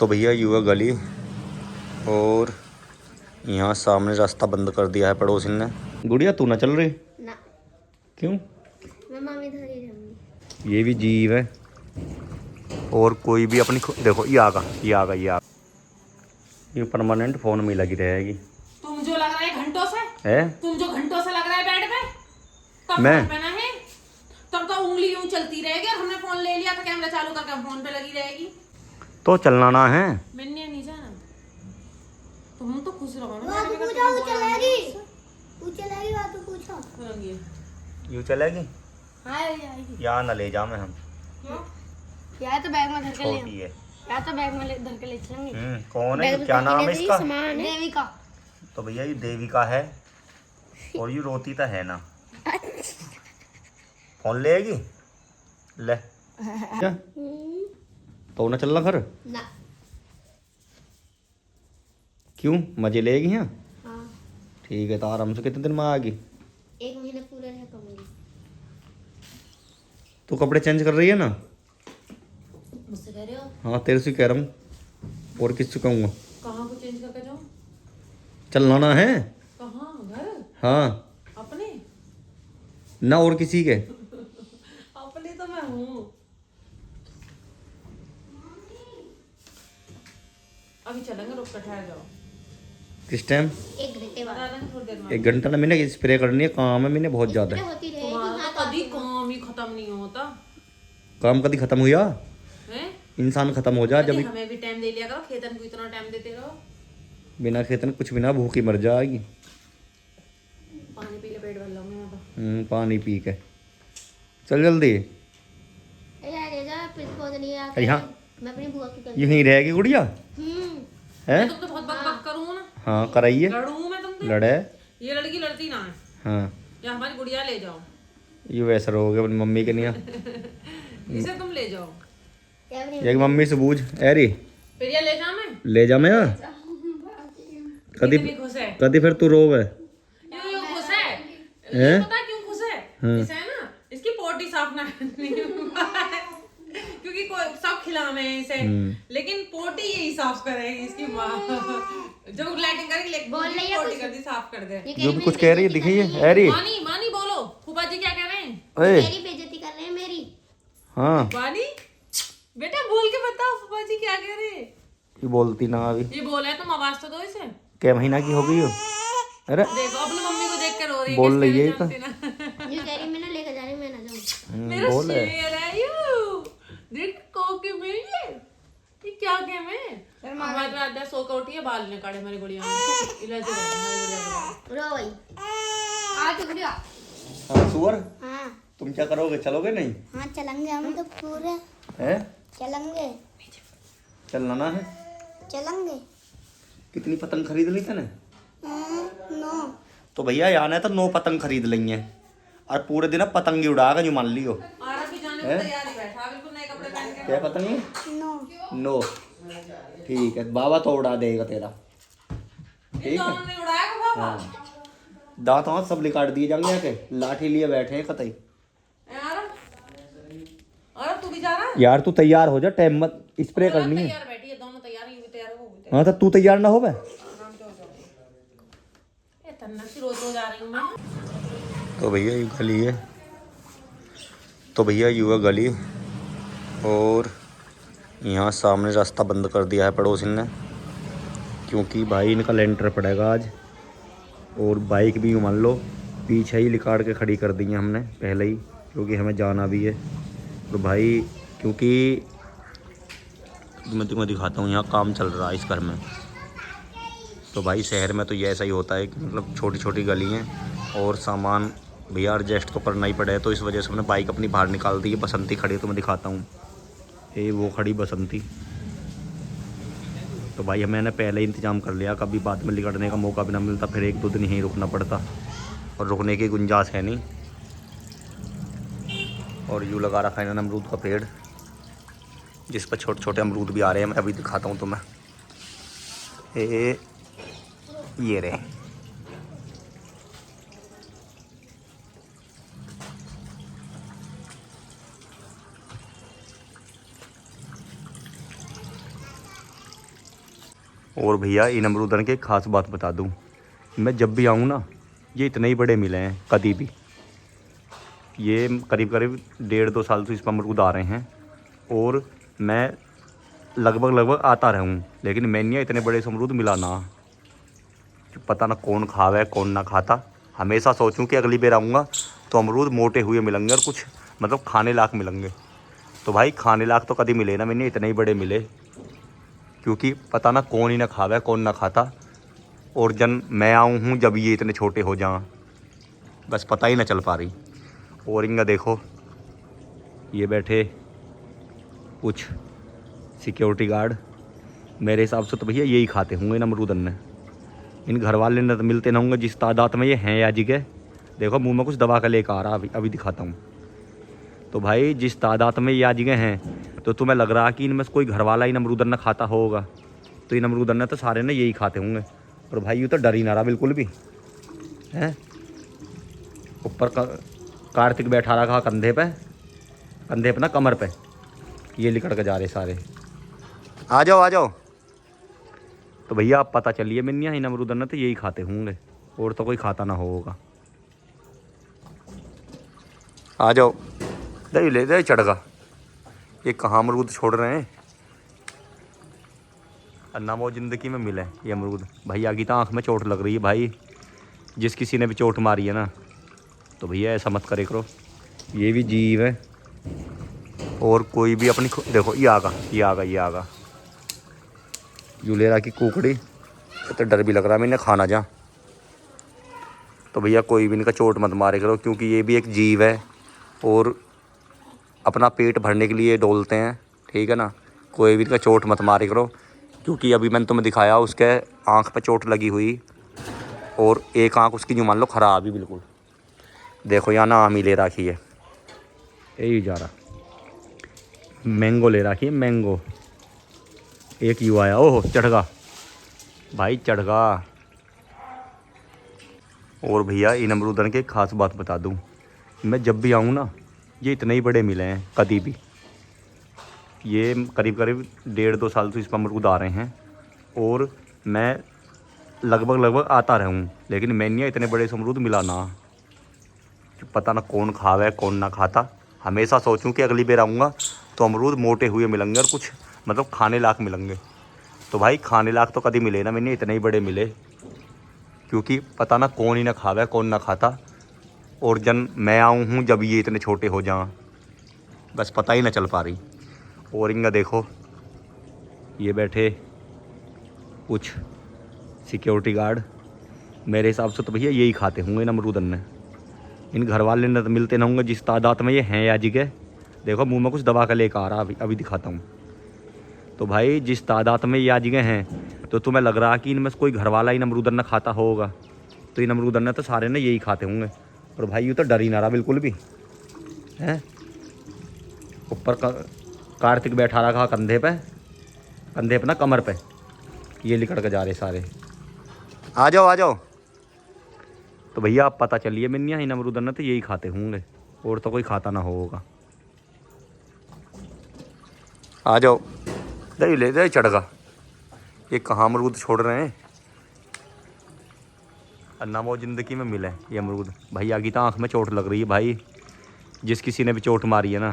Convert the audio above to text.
तो भैया युवा गली और यहाँ सामने रास्ता बंद कर दिया है पड़ोसी ने। गुड़िया तू ना चल रही ना। क्यों? मैं मम्मी धरी रहूंगी। ये भी जीव है और कोई भी अपनी देखो ये आगा ये परमानेंट फोन में लगी रहेगी। तुम जो लग रहा है घंटों से है तुम जो घंटों से लग रहा है बेड पे तब मैं फोन पे ना है तब तो उंगली यूं चलती रहेगी और हमने फोन ले लिया तो कैमरा चालू करके फोन पे लगी रहेगी। तो चलना ना है। मैंने नहीं जाना तुम तो खुश रहो ना। बात पूछो वो चलेगी बात पूछो। यूँ चलेगी हाँ आएगी। यहाँ ना ले जा मैं हम या तो बैग में धर के छोटी ले है। या तो बैग में धर के ले चलेंगे। कौन है क्या नाम है इसका? देविका। तो भैया ये देविका है और ये रोती तो है ना। फोन लेगी ले क्या तो ना चलना घर ना। क्यों मजे लेगी यहाँ? हाँ। ठीक है तो आराम से कितने दिन में आएगी? 1 महीना पूरा रह कहूँगी। तू कपड़े चेंज कर रही है ना? मुझसे कह रहे हो? हाँ तेरे से कह रहा हूँ और किससे कहूँगा? कहाँ को चेंज करके जाऊँ? चलना ना है? कहाँ घर? हाँ अपने ना और किसी के? अपने तो मैं हूँ। अभी चलेंगे रुक कर ठहर जाओ। किस टाइम? 1 घंटे बता बाद देंगे थोड़ी देर में। 1 घंटा ना मैंने स्प्रे करनी है। काम है मैंने बहुत ज़्यादा है। होती रहेगी। तुम्हारा तो कभी काम ही खत्म नहीं होता काम कभी खत्म हुआ? है। इंसान खत्म हो जा जब हमें भी टाइम दे लिया करो खेतन को इतना टाइम देते रहो। बिना खेतन कुछ बिना भूखी मर जाएगी। पानी पी ले पेट भर लूंगी मैं तो। पानी पी के चल जल्दी। यार जा फिर पहुंच नहीं आ। यहाँ मैं अपनी बुआ की कर। यहीं रहेगी गुड़िया है? तुम तो बहुत बक बक करूँ ना। हाँ कराइए लड़ूं मैं तुमसे। लड़े। ये लड़की लड़ती ना है। हाँ या हमारी गुड़िया ले जाओ। ये वैसा रहोगे अपनी मम्मी के नहीं। इसे तुम ले जाओ। एक मम्मी से बूझ एरी फिर ये ले जाओ मैं। ले जा मैं कदी कितनी खुश है। कदी फिर तू रोवे यूं खुश है। हैं? ये पता है क्यों खुश है? हाँ। इसे है ना इसकी पोटी साफ ना करनी क्योंकि कोई सब खिलावे हैं इसे लेकिन पोटी यही साफ करेगी इसकी माँ। जब लाइटिंग करेगी बोल रही है पोटी कर दी साफ कर दे। जो भी कुछ कह रही है दिखाइए एरी। मानी मानी बोलो फूफा जी क्या कह रहे हैं? ओए मेरी बेइज्जती कर रहे हैं मेरी। हाँ मानी बेटा बोल के बताओ फूफा जी क्या कह रहे हैं? ये बोलती ना अभी ये बोला है तुम आवाज तो दो इसे। क्या महीना की हो गई हो? अरे देखो अपनी मम्मी को देख कर रो रही है। बोल रही है तो ये कह रही मैं ना लेकर जा रही मैं ना जाऊँ। मेरा बोल है शेर है यू देख को के में ये क्या गेम है? हमारे रात सो के उठी है बाल ने काटे मेरी गुड़िया ने। इलाज कर हमारी गुड़िया का। रो भाई आ तो गुड़िया। हाँ सुअर हाँ तुम क्या करोगे चलोगे नहीं? हाँ चलेंगे हम तो पूरे है चलेंगे चलना ना है। चलेंगे। कितनी पतंग खरीद ली तने? 9। तो भैया यहाँ ने तो 9 पतंग खरीद ली हैं और पूरे दिन अब पतंग ही उड़ाएगा जो मान लियो। आरा भी जाने को तैयार ही बैठा बिल्कुल नए कपड़े पहन के। क्या पतंग है? 9 नो ठीक है बाबा तो उड़ा देगा तेरा। ठीक है ने उड़ाया का बाबा। हाँ दांत वाँत सब निकाल दिए जाएंगे के लाठी लिए बैठे हैं कतई। आरा तू भी जा रहा है? यार तू तैयार हो जा टाइम मत स्प्रे करनी है। तैयार बैठी है दोनों तैयार हैं ये भी तैयार हो गए। हाँ तो तू तैयार ना हो बे। आराम से हो जाओ। ए तन्ना सी रोज रोज आ रही हूं मैं। तो भैया ये गली है तो भैया युवा गली और यहाँ सामने रास्ता बंद कर दिया है पड़ोसी ने क्योंकि भाई इनका लेंटर पड़ेगा आज। और बाइक भी मान लो पीछे ही लिकाड़ के खड़ी कर दी है हमने पहले ही क्योंकि हमें जाना भी है। तो भाई क्योंकि मैं तुम्हें दिखाता हूँ यहाँ काम चल रहा है इस घर में। तो भाई शहर में तो ये ऐसा ही होता है कि मतलब छोटी छोटी गली हैं और सामान भैया एडजस्ट तो करना ही पड़े। तो इस वजह से हमने बाइक अपनी बाहर निकाल दी है। बसंती खड़ी है तो मैं दिखाता हूँ ये वो खड़ी बसंती। तो भाई मैंने पहले ही इंतज़ाम कर लिया कभी बाद में लिकड़ने का मौका भी ना मिलता फिर 1-2 दिन यहीं रुकना पड़ता और रुकने की गुंजाइश है नहीं। और यूँ लगा रखा है इन्होंने अमरूद का पेड़ जिस पर छोटे छोटे अमरूद भी आ रहे हैं। मैं अभी दिखाता हूँ तुम्हें ये रहे। और भैया इन अमरूदन की एक खास बात बता दूं, मैं जब भी आऊँ ना ये इतने ही बड़े मिले हैं कभी भी। ये करीब करीब 1.5-2 साल से इस पर अमरूद आ रहे हैं और मैं लगभग आता रहूँ, लेकिन मैंने इतने बड़े से अमरूद मिला ना। पता ना कौन खावे कौन ना खाता। हमेशा सोचूं कि अगली बार आऊँगा तो अमरूद मोटे हुए मिलेंगे और कुछ मतलब खाने लायक मिलेंगे। तो भाई खाने लायक तो कभी मिले ना, मैंने इतने ही बड़े मिले, क्योंकि पता ना कौन ही ना खावे कौन ना खाता। और जन मैं आऊँ हूँ जब ये इतने छोटे हो जाएं, बस पता ही ना चल पा रही। और इनका देखो ये बैठे कुछ सिक्योरिटी गार्ड, मेरे हिसाब से तो भैया यही खाते होंगे इन अमरूदन ने। इन घर वाले ने तो मिलते ना होंगे जिस तादाद में ये हैं या जगह। देखो मुंह में कुछ दबा कर लेकर आ रहा, अभी दिखाता हूँ। तो भाई जिस तादाद में ये जगह हैं तो तुम्हें लग रहा कि इनमें से कोई घर वाला इन अमरूदन ने खाता होगा। तो इन अमरूदन ने तो सारे ने यही खाते होंगे। और भाई ये तो डर ही ना रहा बिल्कुल भी है। ऊपर कार्तिक बैठा रखा कंधे पे ना कमर पे, ये लिकड़ के जा रहे सारे। आ जाओ। तो भैया आप पता चलिए मिन्निया इन अमरूदन ने तो यही खाते होंगे और तो कोई खाता ना होगा। आ जाओ, ले चढ़गा। ये कहाँ अमरूद छोड़ रहे हैं, अन्ना वो ज़िंदगी में मिले ये अमरूद। भैया की तो आँख में चोट लग रही है भाई, जिस किसी ने भी चोट मारी है ना तो भैया ऐसा मत करे करो। ये भी जीव है और कोई भी अपनी देखो ये आगा यूलेरा की कुकड़ी, तो डर भी लग रहा है मैंने खाना जा। तो भैया कोई भी इनका चोट मत मारे करो, क्योंकि ये भी एक जीव है और अपना पेट भरने के लिए डोलते हैं, ठीक है ना। कोई भी इनका चोट मत मारे करो, क्योंकि अभी मैंने तुम्हें दिखाया उसके आँख पे चोट लगी हुई और एक आँख उसकी जो मान लो ख़राब ही बिल्कुल। देखो यहाँ ना आम ही ले रखी है, यही जा रहा मैंगो ले रखी है मैंगो। एक यू आया, ओहो चढ़गा भाई चढ़गा। और भैया इन अमरूदन की एक खास बात बता दूं, मैं जब भी आऊँ ना ये इतने ही बड़े मिले हैं कभी भी। ये करीब करीब 1.5-2 साल से इस पर अमरूद आ रहे हैं और मैं लगभग आता रहूँ, लेकिन मैंने इतने बड़े से अमरूद मिला ना। पता ना कौन खावे कौन ना खाता। हमेशा सोचूं कि अगली बार आऊँगा तो अमरूद मोटे हुए मिलेंगे और कुछ मतलब खाने लायक मिलेंगे। तो भाई खाने लायक तो कभी मिले ना, मैंने इतने ही बड़े मिले, क्योंकि पता ना कौन ही ना खावे कौन ना खाता। और जन मैं आऊँ हूँ जब ये इतने छोटे हो जाएं, बस पता ही ना चल पा रही। और इनका देखो ये बैठे कुछ सिक्योरिटी गार्ड, मेरे हिसाब से तो भैया यही खाते होंगे इन अमरूदन ने। इन घर वाले ने तो मिलते ना होंगे जिस तादाद में ये हैं या जगह। देखो मुंह में कुछ दबा कर लेकर आ रहा, अभी दिखाता हूँ। तो भाई जिस तादाद में ये जगह हैं तो तुम्हें लग रहा कि इनमें से कोई घर वाला इन अमरूदन ने खाता होगा। तो इन अमरूदन ने तो सारे ने यही खाते होंगे। और भाई ये तो डर ही ना रहा बिल्कुल भी है। ऊपर कार्तिक बैठा रखा कंधे पे ना कमर पे, ये लिकड़ के जा रहे सारे। आ जाओ। तो भैया आप पता चलिए मिन्निया इन अमरूदन ने तो यही खाते होंगे और तो कोई खाता ना होगा। आ जाओ, ले चढ़गा। ये कहाँ अमरूद छोड़ रहे हैं, अन्ना वो ज़िंदगी में मिले ये अमरूद। भैया की तो आँख में चोट लग रही है भाई, जिस किसी ने भी चोट मारी है ना